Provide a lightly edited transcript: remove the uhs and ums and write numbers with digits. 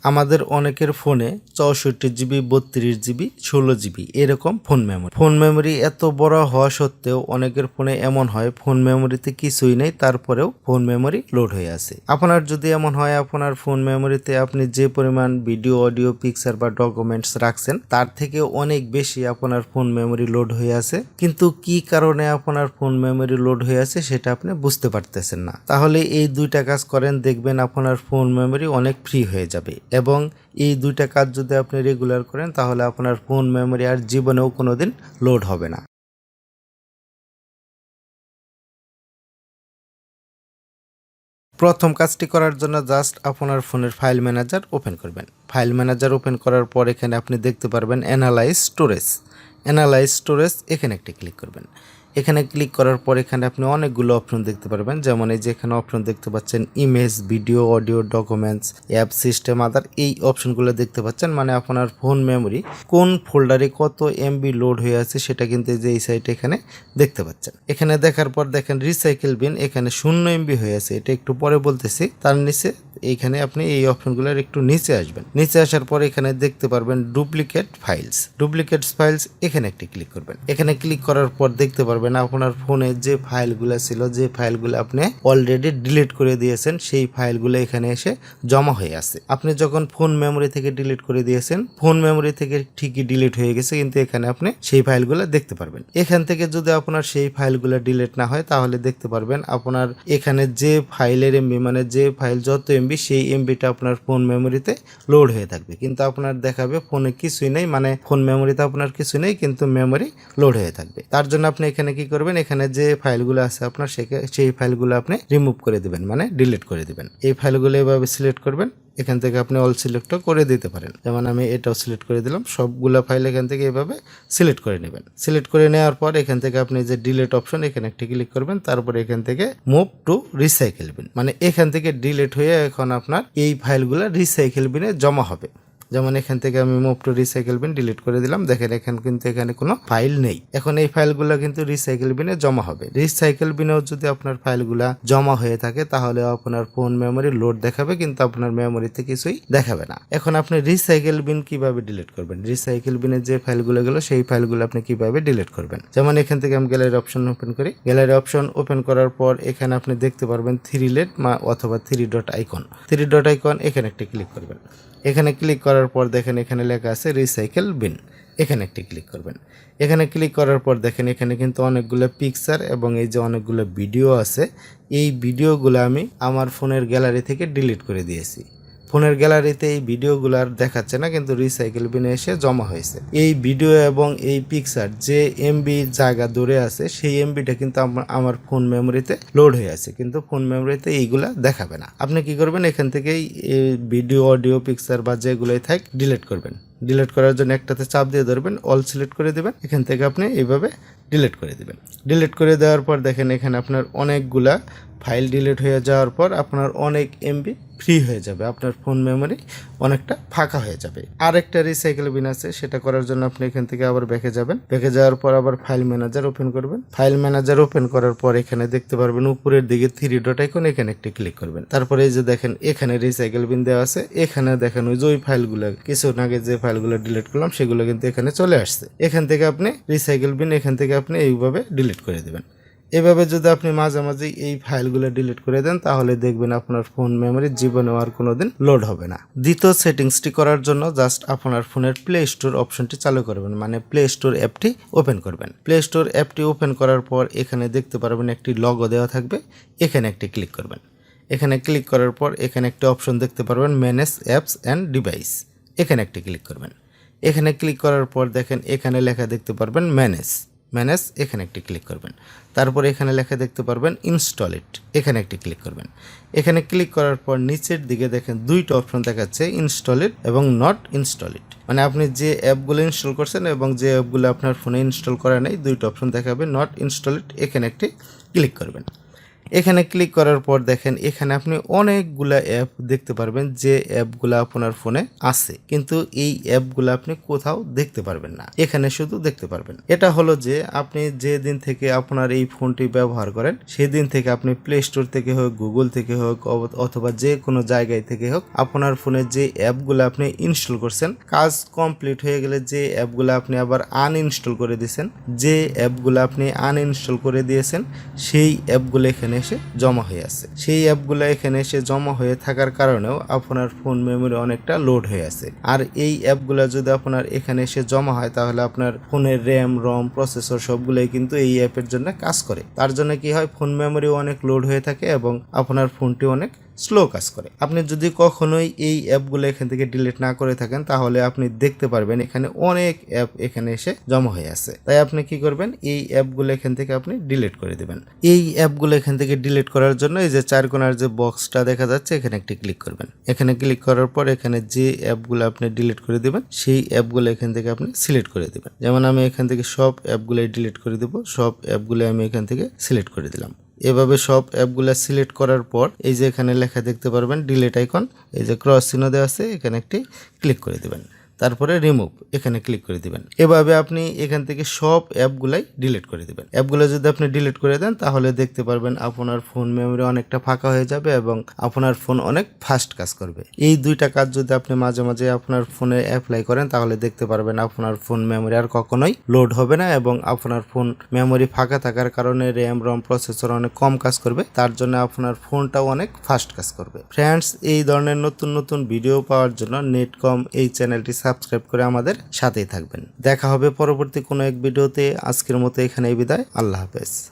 আমাদের অনেকের ফোনে 64 জিবি 32 জিবি 16 জিবি এরকম ফোন মেমোরি এত বড় হওয়া সত্ত্বেও অনেকের ফোনে এমন হয় ফোন মেমোরিতে কিছুই নেই, তারপরেও ফোন মেমোরি লোড হয়ে আছে। আপনার যদি এমন হয় আপনার ফোন মেমোরিতে আপনি যে পরিমাণ ভিডিও, অডিও, পিকচার বা ডকুমেন্টস রাখছেন তার থেকে অনেক বেশি আপনার ফোন মেমোরি লোড হয়ে আছে, কিন্তু কি কারণে আপনার ফোন মেমোরি লোড হয়ে আছে সেটা আপনি বুঝতে পারতেছেন না, তাহলে এই দুইটা কাজ করেন, দেখবেন আপনার ফোন মেমোরি অনেক ফ্রি হয়ে যাবে। এবং এই দুইটা কাজ যদি আপনি রেগুলার করেন তাহলে আপনার ফোন মেমোরি আর জীবনেও কোনোদিন লোড হবে না। প্রথম কাজটি করার জন্য জাস্ট আপনার ফোনের ফাইল ম্যানেজার ওপেন করবেন। ফাইল ম্যানেজার ওপেন করার পর এখানে আপনি দেখতে পারবেন অ্যানালাইজ স্টোরেজ এখানে একটি ক্লিক করবেন। এখানে ক্লিক করার পর এখানে আপনি অনেকগুলো অপশন দেখতে পারবেন, যেমন এই যে এখানে অপশন দেখতে পাচ্ছেন image, video, audio, documents, app, system, other, এই অপশনগুলো দেখতে পাচ্ছেন। মানে আপনার ফোন মেমোরি কোন ফোল্ডারে কত এমবি লোড হয়ে আছে সেটা কিন্তু এই যে এই সাইটে এখানে দেখতে পাচ্ছেন। এখানে দেখার পর দেখেন রিসাইকেল বিন এখানে 0 এমবি হয়ে আছে, এটা একটু পরে বলতেছি। তার নিচে এইখানে আপনি এই অপশনগুলোর একটু নিচে আসবেন। নিচে আসার পর এখানে দেখতে পারবেন ডুপ্লিকেট ফাইলস, এখানে একটি ক্লিক করবেন। এখানে ক্লিক করার পর দেখতে পারবেন আপনার ফোনে যে ফাইলগুলো ছিল, যে ফাইলগুলো আপনি অলরেডি ডিলিট করে দিয়েছেন, সেই ফাইলগুলো এখানে এসে জমা হয়ে আছে। আপনি যখন ফোন মেমোরি থেকে ডিলিট করে দিয়েছেন, ফোন মেমোরি থেকে ঠিকই ডিলিট হয়ে গেছে, কিন্তু এখানে আপনি সেই ফাইলগুলো দেখতে পারবেন। এখান থেকে যদি আপনার সেই ফাইলগুলো ডিলিট না হয় তাহলে দেখতে পারবেন আপনার এখানে যে ফাইলের এমবি, মানে যে ফাইল যত এমবি, সেই এমবিটা আপনার ফোন মেমোরিতে লোড হয়ে থাকবে, কিন্তু আপনার দেখাবে ফোনে কিছুই নেই, মানে ফোন মেমোরিতে আপনার কিছু নেই, কিন্তু মেমোরি লোড হয়ে থাকবে। তার জন্য আপনি এখানে কি করবেন, এখানে যে ফাইলগুলো আছে আপনার সেই ফাইলগুলো আপনি রিমুভ করে দিবেন, মানে ডিলিট করে দিবেন। এই ফাইলগুলো এভাবে সিলেক্ট করবেন। এখান থেকে আপনি অল সিলেক্টও করে দিতে পারেন, যেমন আমি এটাও সিলেক্ট করে দিলাম। সবগুলো ফাইল এখান থেকে এভাবে সিলেক্ট করে নেবেন। সিলেক্ট করে নেওয়ার পর এখান থেকে আপনি যে ডিলিট অপশন এখানে একটি ক্লিক করবেন। তারপরে এখান থেকে মুভ টু রিসাইকেল বিন, মানে এখান থেকে ডিলিট হয়ে এখন আপনার এই ফাইলগুলো রিসাইকেল বিনে জমা হবে। যেমন এখান থেকে আমি move to recycle bin delete করে দিলাম। দেখেন এখানে কোনো ফাইল নেই। এখন এই ফাইলগুলো কিন্তু রিসাইকেল বিনে জমা হবে। রিসাইকেল বিনেও যদি আপনার ফাইলগুলা জমা হয়ে থাকে তাহলে আপনার ফোন মেমোরি লোড দেখাবে, কিন্তু আপনার মেমোরিতে কিছুই দেখাবে না। এখন আপনি রিসাইকেল বিন কিভাবে ডিলিট করবেন, রিসাইকেল বিনে যে ফাইলগুলো গেল সেই ফাইলগুলো আপনি কিভাবে ডিলিট করবেন, যেমন এখান থেকে আমি গ্যালারি অপশন ওপেন করি। গ্যালারি অপশন ওপেন করার পর এখানে আপনি দেখতে পারবেন থ্রি অথবা 3 ডট আইকন, এখানে একটা ক্লিক করবেন। এখানে ক্লিক করার পর দেখেন এখানে লেখা আছে রিসাইকেল বিন, এখানে একটি ক্লিক করবেন। এখানে ক্লিক করার পর দেখেন এখানে কিন্তু অনেকগুলো পিকচার এবং এই যে অনেকগুলো ভিডিও আছে। এই ভিডিওগুলো আমি আমার ফোনের গ্যালারি থেকে ডিলিট করে দিয়েছি। ফোনের গ্যালারিতে এই ভিডিওগুলো আর দেখাচ্ছে না, কিন্তু রিসাইকেল বিনে এসে জমা হয়েছে। এই ভিডিও এবং এই পিকচার যে এমবি জায়গা ধরে আছে সেই এমবিটা কিন্তু আমার ফোন মেমোরিতে লোড হয়ে আছে, কিন্তু ফোন মেমোরিতে এইগুলা দেখাবে না। আপনি কি করবেন, এখান থেকেই ভিডিও, অডিও, পিকচার বা যেগুলোই থাক ডিলিট করবেন। ডিলিট করার জন্য একটাতে চাপ দিয়ে ধরবেন, অল সিলেক্ট করে দেবেন। এখান থেকে আপনি এইভাবে ডিলিট করে দেবেন। ডিলিট করে দেওয়ার পর দেখেন এখানে আপনার অনেকগুলা ফাইল ডিলিট হয়ে যাওয়ার পর আপনার অনেক এমবি ফ্রি হয়ে যাবে, আপনার ফোন মেমোরি অনেকটা ফাঁকা হয়ে যাবে। আর একটা রিসাইকেল বিন আছে, সেটা করার জন্য আপনি এখান থেকে আবার ব্যাকে যাবেন। ব্যাকে যাওয়ার পর আবার ফাইল ম্যানেজার ওপেন করবেন। ফাইল ম্যানেজার ওপেন করার পর এখানে দেখতে পারবেন উপরের দিকে 3 ডট আইকন, এখানে একটি ক্লিক করবেন। তারপরে এই যে দেখেন এখানে রিসাইকেল বিন দেওয়া আছে। এখানে দেখেন ওই যে ওই ফাইলগুলো কিছুক্ষণ আগে যে ফাইলগুলো ডিলিট করলাম সেগুলো কিন্তু এখানে চলে আসছে। এখান থেকে আপনি রিসাইকেল বিন এখান থেকে আপনি এইভাবে ডিলিট করে দেবেন। এভাবে যদি আপনি মাঝে এই ফাইলগুলো ডিলিট করে দেন তাহলে দেখবেন আপনার ফোন মেমোরি জীবনেও আর কোনোদিন লোড হবে না। দ্বিতীয় সেটিংসটি করার জন্য জাস্ট আপনার ফোনের প্লে স্টোর অপশনটি চালু করবেন, মানে প্লে স্টোর অ্যাপটি ওপেন করবেন। প্লে স্টোর অ্যাপটি ওপেন করার পর এখানে দেখতে পারবেন একটি লগো দেওয়া থাকবে, এখানে একটি ক্লিক করবেন। এখানে ক্লিক করার পর এখানে একটি অপশন দেখতে পারবেন ম্যানেজ অ্যাপস অ্যান্ড ডিভাইস, এখানে একটি ক্লিক করবেন। এখানে ক্লিক করার পর দেখেন এখানে লেখা দেখতে পারবেন ম্যানেজ, এখানে একটি ক্লিক করবেন। তারপর এখানে লেখা দেখতে পারবেন ইনস্টল ইট, এখানে একটি ক্লিক করবেন। এখানে ক্লিক করার পর নিচের দিকে দেখেন দুইটা অপশন দেখাচ্ছে, ইনস্টল ইট এবং নট ইনস্টল ইট, মানে আপনি যে অ্যাপগুলো ইনস্টল করছেন এবং যে অ্যাপগুলো আপনার ফোনে ইনস্টল করা নেই দুইটা অপশন দেখাবে, নট ইনস্টল ইট, এখানে একটি ক্লিক করবেন। এখানে ক্লিক করার পর দেখেন এখানে আপনি অনেকগুলা অ্যাপ দেখতে পারবেন, যে অ্যাপগুলা আপনার ফোনে আছে, কিন্তু এই অ্যাপগুলো আপনি কোথাও দেখতে পারবেন না, এখানে শুধু দেখতে পারবেন। এটা হলো যে আপনি যে দিন থেকে আপনার এই ফোনটি ব্যবহার করেন সেই দিন থেকে আপনি প্লে স্টোর থেকে হোক, গুগল থেকে হোক, অথবা যে কোনো জায়গায় থেকে হোক আপনার ফোনে যে অ্যাপগুলো আপনি ইনস্টল করছেন, কাজ কমপ্লিট হয়ে গেলে যে অ্যাপগুলো আপনি আবার আনইনস্টল করে দিয়েছেন, যে অ্যাপগুলো আপনি আনইনস্টল করে দিয়েছেন সেই অ্যাপগুলো এখানে এসে জমা হয়ে আছে। সেই অ্যাপগুলো এখানে এসে জমা হয়ে থাকার কারণেও আপনার ফোন মেমোরি অনেকটা লোড হয়ে আছে। আর এই অ্যাপগুলো যদি আপনার এখানে এসে জমা হয় তাহলে আপনার ফোনের র্যাম, রম, প্রসেসর সবগুলোই কিন্তু এই অ্যাপের জন্য কাজ করে। তার জন্য কি হয়, ফোন মেমোরি অনেক লোড হয়ে থাকে এবং আপনার ফোনটি অনেক স্লো কাজ করে। আপনি যদি কখনোই এই অ্যাপগুলো এখান থেকে ডিলিট না করে থাকেন তাহলে আপনি দেখতে পারবেন এখানে অনেক অ্যাপ এখানে এসে জমা হয়ে আছে। তাই আপনি কি করবেন, এই অ্যাপগুলো এখান থেকে আপনি ডিলিট করে দিবেন। এই অ্যাপগুলো এখান থেকে ডিলিট করার জন্য এই যে চার কোণার যে বক্সটা দেখা যাচ্ছে এখানে একটি ক্লিক করবেন। এখানে ক্লিক করার পর এখানে যে অ্যাপগুলো আপনি ডিলিট করে দিবেন সেই অ্যাপগুলো এখান থেকে আপনি সিলেক্ট করে দিবেন। যেমন আমি এখান থেকে সব অ্যাপগুলো ডিলিট করে দেব, সব অ্যাপগুলো আমি এখান থেকে সিলেক্ট করে দিলাম। এভাবে সব অ্যাপগুলো সিলেক্ট করার পর এই যে এখানে লেখা দেখতে পারবেন ডিলিট আইকন, এই যে ক্রস চিহ্ন দেওয়া আছে এখানে একটি ক্লিক করে দিবেন। তারপরে রিমুভ এখানে ক্লিক করে দিবেন। এভাবে আপনি এখান থেকে সব অ্যাপগুলাই ডিলিট করে দিবেন। অ্যাপগুলো যদি আপনি ডিলিট করে দেন তাহলে দেখতে পারবেন আপনার ফোন মেমোরি অনেকটা ফাঁকা হয়ে যাবে এবং আপনার ফোন অনেক ফাস্ট কাজ করবে। এই দুইটা কাজ যদি আপনি মাঝে মাঝে আপনার ফোনে অ্যাপ্লাই করেন তাহলে দেখতে পারবেন আপনার ফোন মেমোরি আর কখনোই লোড হবে না এবং আপনার ফোন মেমোরি ফাঁকা থাকার কারণে র্যাম, রম, প্রসেসর অনেক কম কাজ করবে, তার জন্য আপনার ফোনটাও অনেক ফাস্ট কাজ করবে। ফ্রেন্ডস, এই ধরনের নতুন নতুন ভিডিও পাওয়ার জন্য নেটকম এই চ্যানেলটি সাবস্ক্রাইব করে আমাদের সাথেই থাকবেন। দেখা হবে পরবর্তী কোনো এক ভিডিওতে। আজকের মতো এখানেই বিদায়। আল্লাহ হাফেজ।